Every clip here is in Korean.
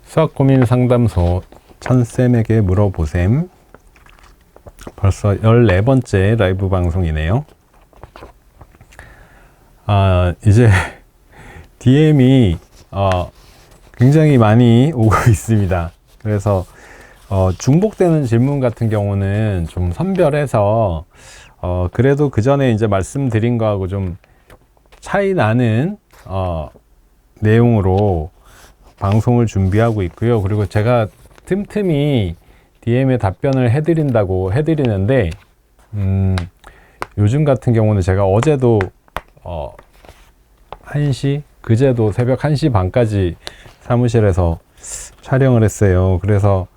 수학 고민 상담소 천쌤에게 물어보셈. 벌써 14번째 라이브 방송이네요. 이제 DM이 굉장히 많이 오고 있습니다. 그래서 중복되는 질문 같은 경우는 좀 선별해서 그래도 그 전에 이제 말씀드린 거하고 좀 차이 나는 내용으로 방송을 준비하고 있고요. 그리고 제가 틈틈이 DM에 답변을 해드리는데 요즘 같은 경우는 제가 어제도 1시, 그제도 새벽 1시 반까지 사무실에서 촬영을 했어요. 그래서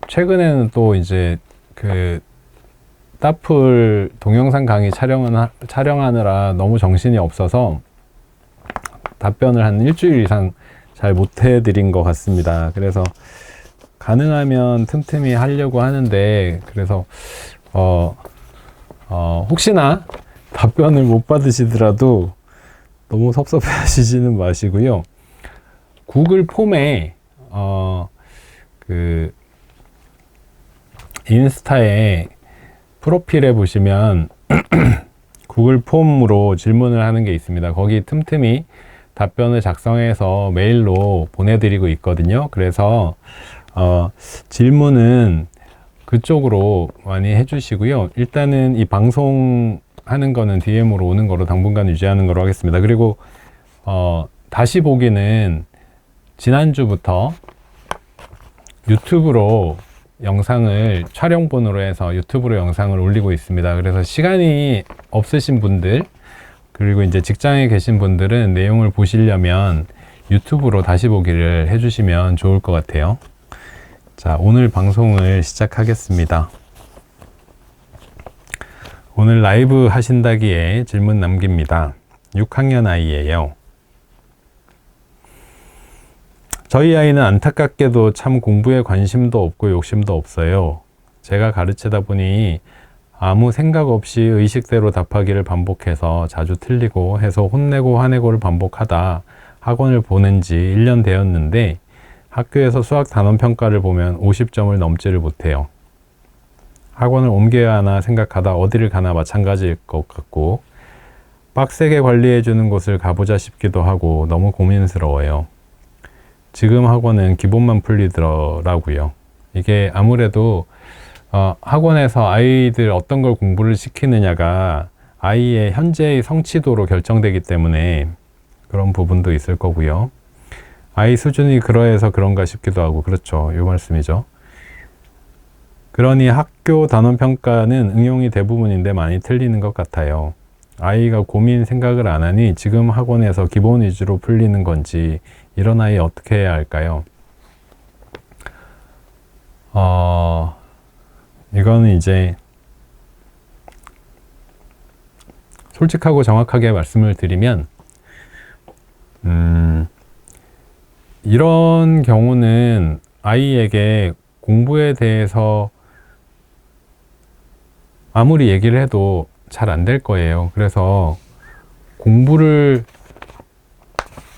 최근에는 또 이제 그 따풀 동영상 강의 촬영하느라 너무 정신이 없어서 답변을 한 일주일 이상 잘 못 해드린 것 같습니다. 그래서 가능하면 틈틈이 하려고 하는데, 그래서 혹시나 답변을 못 받으시더라도 너무 섭섭해 하시지는 마시고요. 구글 폼에 그 인스타에 프로필에 보시면 구글 폼으로 질문을 하는 게 있습니다. 거기 틈틈이 답변을 작성해서 메일로 보내드리고 있거든요. 그래서 질문은 그쪽으로 많이 해주시고요. 일단은 이 방송 하는 거는 DM으로 오는 거로 당분간 유지하는 거로 하겠습니다. 그리고 다시 보기는 지난주부터 유튜브로 영상을 촬영본으로 해서 유튜브로 영상을 올리고 있습니다. 그래서 시간이 없으신 분들, 그리고 이제 직장에 계신 분들은 내용을 보시려면 유튜브로 다시 보기를 해주시면 좋을 것 같아요. 자, 오늘 방송을 시작하겠습니다. 오늘 라이브 하신다기에 질문 남깁니다. 6학년 아이예요. 저희 아이는 안타깝게도 참 공부에 관심도 없고 욕심도 없어요. 제가 가르치다 보니 아무 생각 없이 의식대로 답하기를 반복해서 자주 틀리고 해서 혼내고 화내고를 반복하다 학원을 보낸 지 1년 되었는데 학교에서 수학 단원 평가를 보면 50점을 넘지를 못해요. 학원을 옮겨야 하나 생각하다 어디를 가나 마찬가지일 것 같고 빡세게 관리해 주는 곳을 가보자 싶기도 하고 너무 고민스러워요. 지금 학원은 기본만 풀리더라고요. 이게 아무래도 학원에서 아이들 어떤 걸 공부를 시키느냐가 아이의 현재의 성취도로 결정되기 때문에 그런 부분도 있을 거고요. 아이 수준이 그러해서 그런가 싶기도 하고, 그렇죠. 이 말씀이죠. 그러니 학교 단원평가는 응용이 대부분인데 많이 틀리는 것 같아요. 아이가 고민 생각을 안 하니 지금 학원에서 기본 위주로 풀리는 건지 이런 아이 어떻게 해야 할까요? 이거는 이제 솔직하고 정확하게 말씀을 드리면 이런 경우는 아이에게 공부에 대해서 아무리 얘기를 해도 잘 안 될 거예요. 그래서 공부를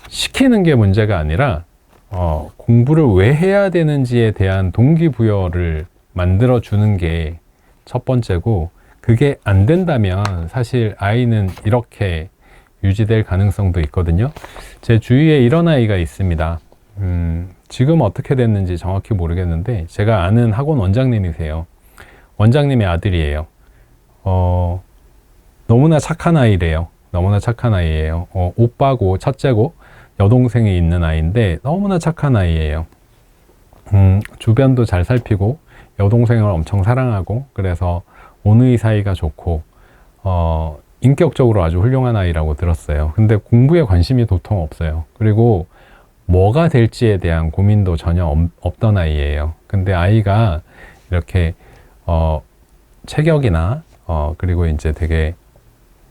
시키는 게 문제가 아니라 공부를 왜 해야 되는지에 대한 동기부여를 만들어 주는 게 첫 번째고, 그게 안 된다면 사실 아이는 이렇게 유지될 가능성도 있거든요. 제 주위에 이런 아이가 있습니다. 지금 어떻게 됐는지 정확히 모르겠는데 제가 아는 학원 원장님이세요. 원장님의 아들이에요. 너무나 착한 아이래요. 너무나 착한 아이예요. 오빠고 첫째고 여동생이 있는 아이인데 너무나 착한 아이예요. 주변도 잘 살피고 여동생을 엄청 사랑하고, 그래서 오누이 사이가 좋고 인격적으로 아주 훌륭한 아이라고 들었어요. 근데 공부에 관심이 도통 없어요. 그리고 뭐가 될지에 대한 고민도 전혀 없던 아이예요. 근데 아이가 이렇게 체격이나 그리고 이제 되게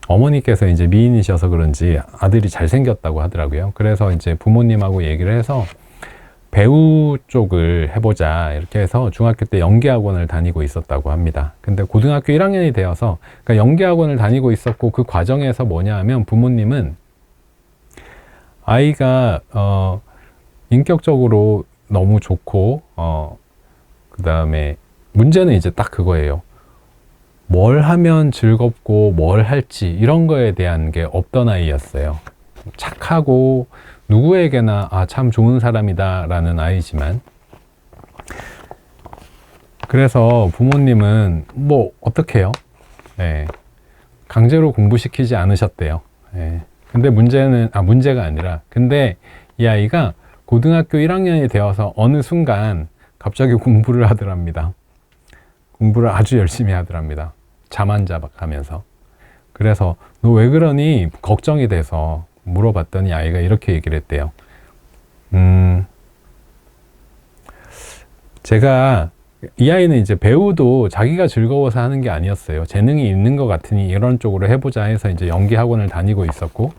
어머니께서 이제 미인이셔서 그런지 아들이 잘생겼다고 하더라고요. 그래서 이제 부모님하고 얘기를 해서 배우 쪽을 해보자 이렇게 해서 중학교 때 연기학원을 다니고 있었다고 합니다. 근데 고등학교 1학년이 되어서, 그러니까 연기학원을 다니고 있었고, 그 과정에서 뭐냐 하면 부모님은 아이가 인격적으로 너무 좋고, 그 다음에 문제는 이제 딱 그거예요. 뭘 하면 즐겁고 뭘 할지 이런 거에 대한 게 없던 아이였어요. 착하고 누구에게나 참 좋은 사람이다 라는 아이지만, 그래서 부모님은 뭐 어떡해요? 예, 강제로 공부시키지 않으셨대요. 예, 근데 문제가 아니라, 근데 이 아이가 고등학교 1학년이 되어서 어느 순간 갑자기 공부를 하더랍니다. 공부를 아주 열심히 하더랍니다. 잠 안 자박하면서. 그래서 너 왜 그러니? 걱정이 돼서 물어봤더니 아이가 이렇게 얘기를 했대요. 제가 이 아이는 이제 배우도 자기가 즐거워서 하는 게 아니었어요. 재능이 있는 것 같으니 이런 쪽으로 해보자 해서 이제 연기 학원을 다니고 있었고,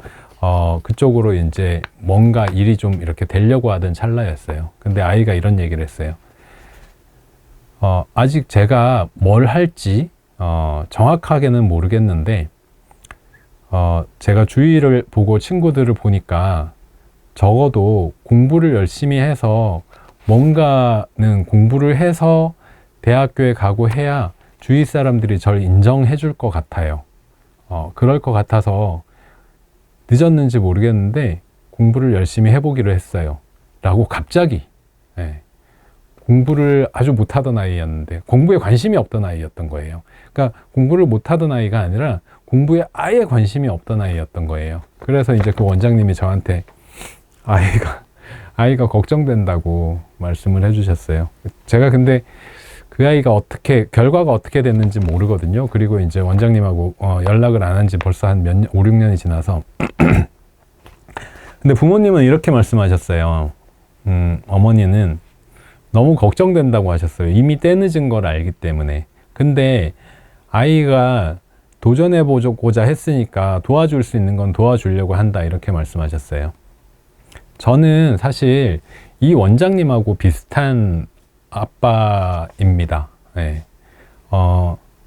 그쪽으로 이제 뭔가 일이 좀 이렇게 되려고 하던 찰나였어요. 근데 아이가 이런 얘기를 했어요. 아직 제가 뭘 할지 정확하게는 모르겠는데, 제가 주위를 보고 친구들을 보니까 적어도 공부를 열심히 해서 뭔가는 공부를 해서 대학교에 가고 해야 주위 사람들이 절 인정해 줄 것 같아요. 그럴 것 같아서 늦었는지 모르겠는데 공부를 열심히 해보기로 했어요. 라고 갑자기, 예, 공부를 아주 못하던 아이였는데 공부에 관심이 없던 아이였던 거예요. 그러니까 공부를 못하던 아이가 아니라 공부에 아예 관심이 없던 아이였던 거예요. 그래서 이제 그 원장님이 저한테 아이가 걱정된다고 말씀을 해주셨어요. 제가 근데 그 아이가 결과가 어떻게 됐는지 모르거든요. 그리고 이제 원장님하고 연락을 안 한 지 벌써 한 5, 6년이 지나서. 근데 부모님은 이렇게 말씀하셨어요. 어머니는 너무 걱정된다고 하셨어요. 이미 때 늦은 걸 알기 때문에. 근데 아이가 도전해보고자 했으니까 도와줄 수 있는 건 도와주려고 한다, 이렇게 말씀하셨어요. 저는 사실 이 원장님하고 비슷한 아빠입니다. 네.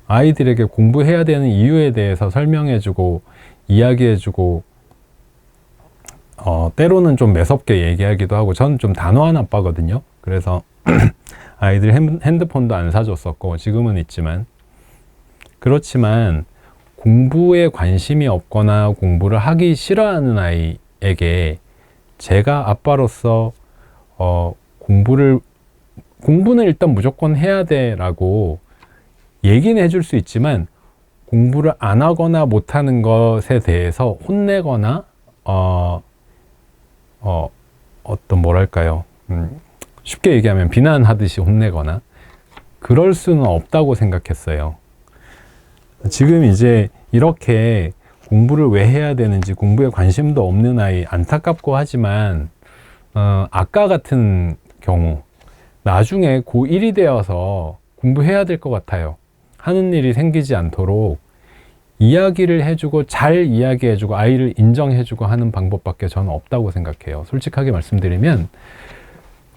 아이들에게 공부해야 되는 이유에 대해서 설명해주고 이야기해주고, 때로는 좀 매섭게 얘기하기도 하고, 저는 좀 단호한 아빠거든요. 그래서 아이들 핸드폰도 안 사줬었고, 지금은 있지만, 그렇지만 공부에 관심이 없거나 공부를 하기 싫어하는 아이에게 제가 아빠로서 공부는 일단 무조건 해야 돼 라고 얘기는 해줄 수 있지만, 공부를 안 하거나 못하는 것에 대해서 혼내거나 어떤 뭐랄까요, 쉽게 얘기하면 비난하듯이 혼내거나 그럴 수는 없다고 생각했어요. 지금 이제 이렇게 공부를 왜 해야 되는지, 공부에 관심도 없는 아이, 안타깝고 하지만 아까 같은 경우 나중에 고1이 되어서 공부해야 될 것 같아요. 하는 일이 생기지 않도록 이야기를 해주고, 잘 이야기해주고 아이를 인정해주고 하는 방법밖에 저는 없다고 생각해요. 솔직하게 말씀드리면.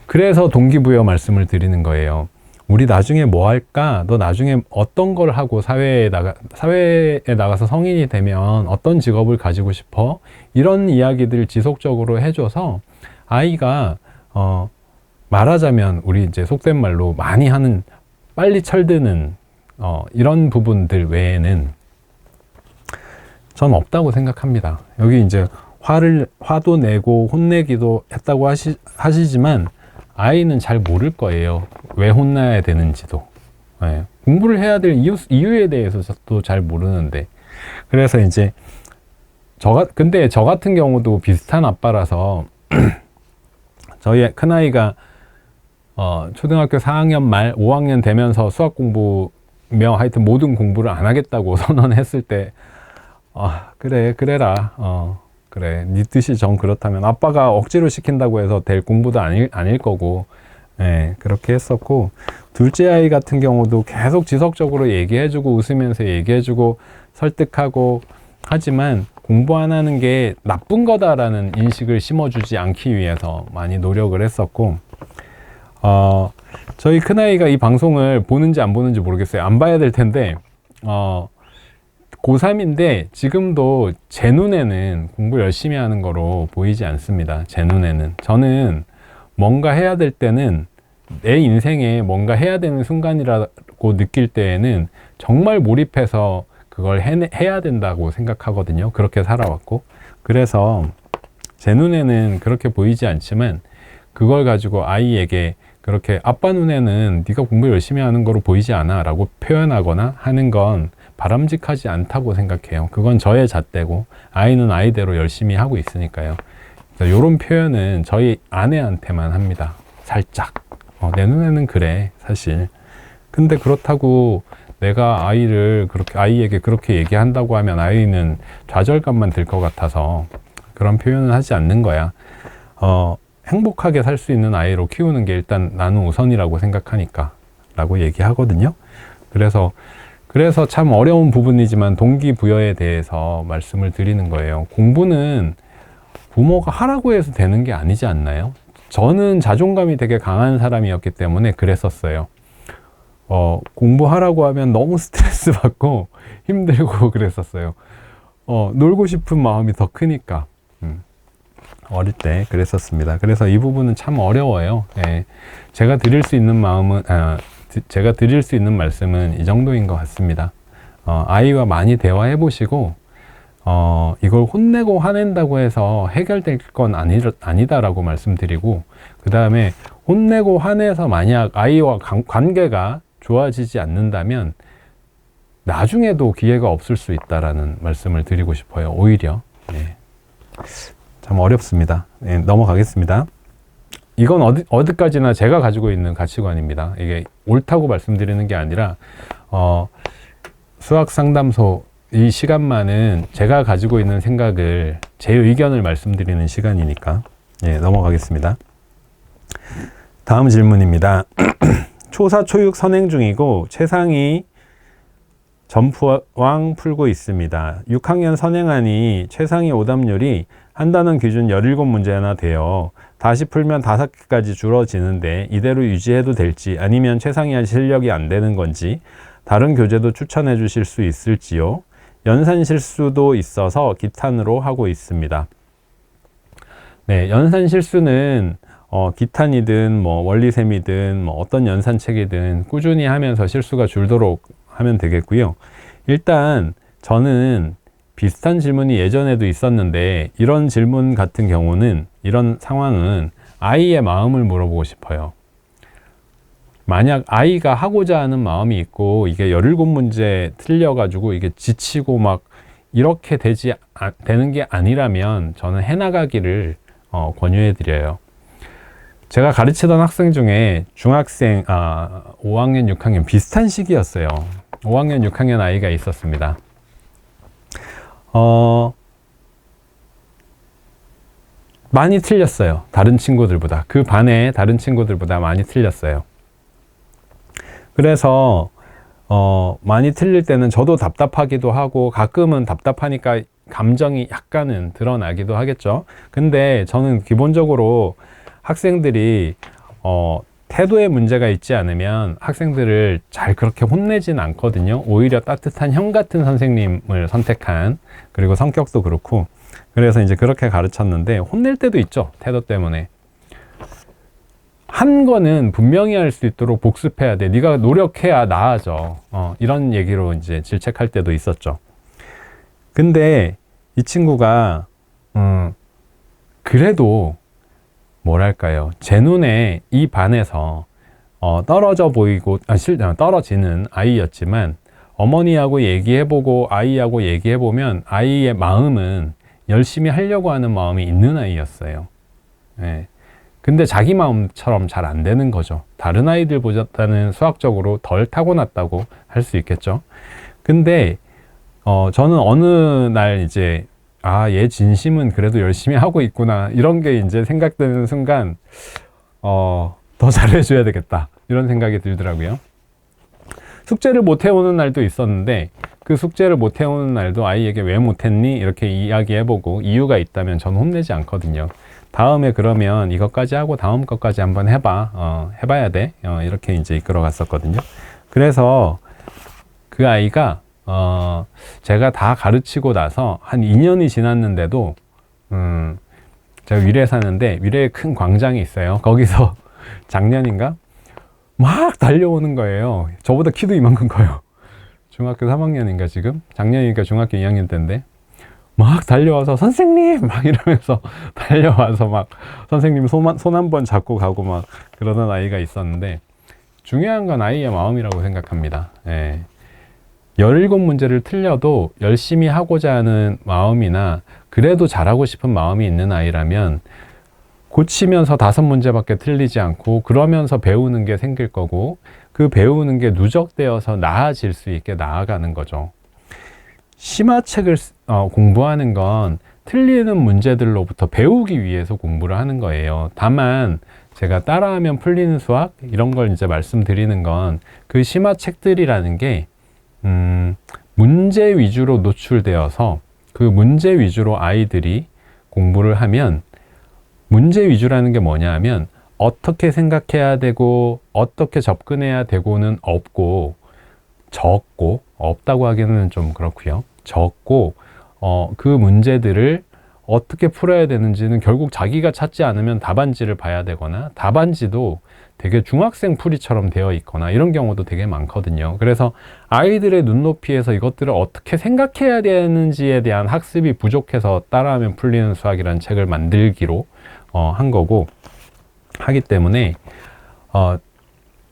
그래서 동기부여 말씀을 드리는 거예요. 우리 나중에 뭐 할까? 너 나중에 어떤 걸 하고 사회에 나가서 성인이 되면 어떤 직업을 가지고 싶어? 이런 이야기들을 지속적으로 해줘서 아이가 말하자면 우리 이제 속된 말로 많이 하는 빨리 철드는 이런 부분들 외에는 전 없다고 생각합니다. 여기 이제 화도 내고 혼내기도 했다고 하시지만 아이는 잘 모를 거예요. 왜 혼나야 되는지도. 네. 공부를 해야 될 이유에 대해서도 잘 모르는데. 그래서 이제 근데 저 같은 경우도 비슷한 아빠라서 저희 큰아이가 초등학교 4학년 말 5학년 되면서 수학 공부며 하여튼 모든 공부를 안 하겠다고 선언했을 때 그래라. 그래, 네 뜻이 정 그렇다면. 아빠가 억지로 시킨다고 해서 될 공부도 아닐 거고, 예, 그렇게 했었고, 둘째 아이 같은 경우도 계속 지속적으로 얘기해주고 웃으면서 얘기해주고 설득하고 하지만 공부 안 하는 게 나쁜 거다라는 인식을 심어주지 않기 위해서 많이 노력을 했었고, 저희 큰아이가 이 방송을 보는지 안 보는지 모르겠어요. 안 봐야 될 텐데, 고3인데 지금도 제 눈에는 공부 열심히 하는 거로 보이지 않습니다. 제 눈에는. 저는 뭔가 해야 될 때는 내 인생에 뭔가 해야 되는 순간이라고 느낄 때에는 정말 몰입해서 그걸 해야 된다고 생각하거든요. 그렇게 살아왔고. 그래서 제 눈에는 그렇게 보이지 않지만 그걸 가지고 아이에게 그렇게 아빠 눈에는 네가 공부 열심히 하는 거로 보이지 않아 라고 표현하거나 하는 건 바람직하지 않다고 생각해요. 그건 저의 잣대고 아이는 아이대로 열심히 하고 있으니까요. 이런 표현은 저희 아내한테만 합니다. 살짝. 내 눈에는 그래, 사실. 근데 그렇다고 내가 아이에게 그렇게 얘기한다고 하면 아이는 좌절감만 들 것 같아서 그런 표현을 하지 않는 거야. 행복하게 살 수 있는 아이로 키우는 게 일단 나는 우선이라고 생각하니까 라고 얘기하거든요. 그래서 참 어려운 부분이지만 동기부여에 대해서 말씀을 드리는 거예요. 공부는 부모가 하라고 해서 되는 게 아니지 않나요? 저는 자존감이 되게 강한 사람이었기 때문에 그랬었어요. 공부하라고 하면 너무 스트레스 받고 힘들고 그랬었어요. 놀고 싶은 마음이 더 크니까. 어릴 때 그랬었습니다. 그래서 이 부분은 참 어려워요. 예. 제가 드릴 수 있는 말씀은 이 정도인 것 같습니다. 아이와 많이 대화해 보시고, 이걸 혼내고 화낸다고 해서 해결될 건 아니다라고 말씀드리고, 그 다음에 혼내고 화내서 만약 아이와 관계가 좋아지지 않는다면 나중에도 기회가 없을 수 있다라는 말씀을 드리고 싶어요. 오히려. 네. 참 어렵습니다. 네, 넘어가겠습니다. 이건 어디까지나 제가 가지고 있는 가치관입니다. 이게 옳다고 말씀드리는 게 아니라 수학 상담소 이 시간만은 제가 가지고 있는 생각을, 제 의견을 말씀드리는 시간이니까. 예, 넘어가겠습니다. 다음 질문입니다. 초사 초육 선행 중이고 최상위 점프왕 풀고 있습니다. 6학년 선행하니 최상위 오답률이 한 단원 기준 17문제나 돼요. 다시 풀면 5개까지 줄어지는데 이대로 유지해도 될지, 아니면 최상위 실력이 안 되는 건지, 다른 교재도 추천해 주실 수 있을지요? 연산 실수도 있어서 기탄으로 하고 있습니다. 네, 연산 실수는 기탄이든 원리셈이든 어떤 연산책이든 꾸준히 하면서 실수가 줄도록 하면 되겠고요. 일단 저는 비슷한 질문이 예전에도 있었는데, 이런 질문 같은 경우는, 이런 상황은 아이의 마음을 물어보고 싶어요. 만약 아이가 하고자 하는 마음이 있고 이게 17문제 틀려가지고 이게 지치고 막 이렇게 되는 게 아니라면 저는 해나가기를 권유해 드려요. 제가 가르치던 학생 중에 중학생 5학년 6학년 비슷한 시기였어요. 5학년 6학년 아이가 있었습니다. 많이 틀렸어요. 다른 친구들보다. 그 반에 다른 친구들보다 많이 틀렸어요. 그래서 많이 틀릴 때는 저도 답답하기도 하고, 가끔은 답답하니까 감정이 약간은 드러나기도 하겠죠. 근데 저는 기본적으로 학생들이 태도에 문제가 있지 않으면 학생들을 잘 그렇게 혼내진 않거든요. 오히려 따뜻한 형 같은 선생님을 선택한, 그리고 성격도 그렇고, 그래서 이제 그렇게 가르쳤는데 혼낼 때도 있죠. 태도 때문에. 한 거는 분명히 할 수 있도록 복습해야 돼. 네가 노력해야 나아져. 이런 얘기로 이제 질책할 때도 있었죠. 근데 이 친구가 그래도 뭐랄까요, 제 눈에 이 반에서 떨어져 보이고 떨어지는 아이였지만, 어머니하고 얘기해보고 아이하고 얘기해보면 아이의 마음은 열심히 하려고 하는 마음이 있는 아이였어요. 네. 근데 자기 마음처럼 잘 안 되는 거죠. 다른 아이들보다는 수학적으로 덜 타고났다고 할 수 있겠죠. 근데 저는 어느 날 이제 얘 진심은 그래도 열심히 하고 있구나, 이런 게 이제 생각되는 순간 더 잘해줘야 되겠다, 이런 생각이 들더라고요. 숙제를 못 해오는 날도 있었는데, 그 숙제를 못 해오는 날도 아이에게 왜 못했니? 이렇게 이야기해보고 이유가 있다면 저는 혼내지 않거든요. 다음에 그러면 이것까지 하고 다음 것까지 한번 해봐야 돼. 이렇게 이제 이끌어 갔었거든요. 그래서 그 아이가 제가 다 가르치고 나서 한 2년이 지났는데도 제가 위례에 사는데 위례에 큰 광장이 있어요. 거기서 작년인가 막 달려오는 거예요. 저보다 키도 이만큼 커요. 중학교 3학년인가 지금? 작년이니까 중학교 2학년 때인데 막 달려와서 선생님 막 이러면서 달려와서 막 선생님 손 한 번 잡고 가고 막 그러던 아이가 있었는데, 중요한 건 아이의 마음이라고 생각합니다. 예. 17문제를 틀려도 열심히 하고자 하는 마음이나 그래도 잘하고 싶은 마음이 있는 아이라면 고치면서 5문제밖에 틀리지 않고 그러면서 배우는 게 생길 거고, 그 배우는 게 누적되어서 나아질 수 있게 나아가는 거죠. 심화책을 공부하는 건 틀리는 문제들로부터 배우기 위해서 공부를 하는 거예요. 다만 제가 따라하면 풀리는 수학 이런 걸 이제 말씀드리는 건 그 심화책들이라는 게 문제 위주로 노출되어서 그 문제 위주로 아이들이 공부를 하면, 문제 위주라는 게 뭐냐 하면 어떻게 생각해야 되고 어떻게 접근해야 되고는 없고, 적고, 없다고 하기는 좀 그렇고요. 적고 그 문제들을 어떻게 풀어야 되는지는 결국 자기가 찾지 않으면 답안지를 봐야 되거나, 답안지도 되게 중학생 풀이처럼 되어 있거나 이런 경우도 되게 많거든요. 그래서 아이들의 눈높이에서 이것들을 어떻게 생각해야 되는지에 대한 학습이 부족해서 따라하면 풀리는 수학이라는 책을 만들기로 한 거고, 하기 때문에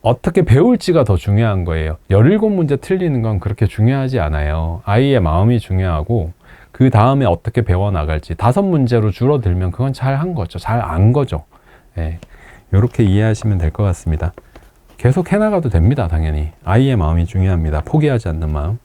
어떻게 배울지가 더 중요한 거예요. 17문제 틀리는 건 그렇게 중요하지 않아요. 아이의 마음이 중요하고 그 다음에 어떻게 배워나갈지. 5문제로 줄어들면 그건 잘 한 거죠. 잘 안 거죠. 예. 이렇게 이해하시면 될 것 같습니다. 계속 해나가도 됩니다. 당연히. 아이의 마음이 중요합니다. 포기하지 않는 마음.